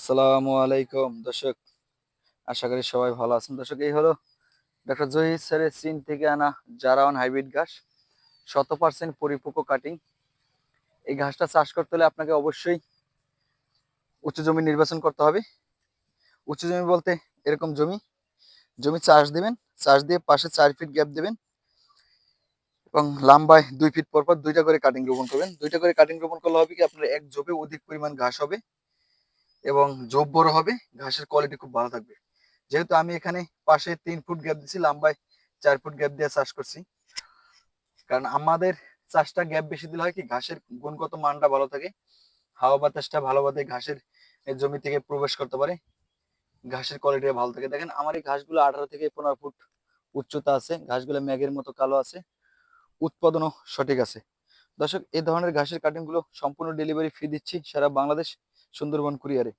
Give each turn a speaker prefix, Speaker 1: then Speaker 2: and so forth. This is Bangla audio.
Speaker 1: আসসালামু আলাইকুম দর্শক, আশা করি সবাই ভালো আছেন। দর্শক, এই হলো ডক্টর জহির স্যারের চীন থেকে আনা জারাওয়ান হাইব্রিড ঘাস, 100% পরিপক্ক কাটিং। এই ঘাসটা চাষ করতে হলে আপনাকে অবশ্যই উঁচু জমি নির্বাচন করতে হবে। উঁচু জমি বলতে এরকম জমি জমি চাষ দিবেন, চাষ দিয়ে পাশে 4 ফিট গ্যাপ দিবেন এবং লম্বায় 2 ফিট পর পর দুইটা করে কাটিং রোপণ করবেন। দুইটা করে কাটিং রোপণ করলে হবে কি, আপনার এক জবে অধিক পরিমাণ ঘাস হবে এবং জব বড় হবে, ঘাসের কোয়ালিটি খুব ভালো থাকবে। যেহেতু আমি এখানে পাশে 3 ফুট গ্যাপ দিচ্ছি, লম্বায় 4 ফুট গ্যাপ দিয়ে চাষ করছি, কারণ আমাদের চাষটা গ্যাপ বেশি দিলে হয় কি, ঘাসের গুণগত মানটা ভালো থাকে, হাওয়া বাতাসটা ভালোভাবে ঘাসের জমি থেকে প্রবেশ করতে পারে, ঘাসের কোয়ালিটি ভালো থাকে। দেখেন আমার এই ঘাসগুলো 18 থেকে 15 ফুট উচ্চতা আছে, ঘাসগুলো ম্যাগের মতো কালো আছে, উৎপাদনও সঠিক আছে। দর্শক, এই ধরনের ঘাসের কাটিং গুলো সম্পূর্ণ ডেলিভারি ফি দিচ্ছি সারা বাংলাদেশ, সুন্দরবন কুরিয়ারে।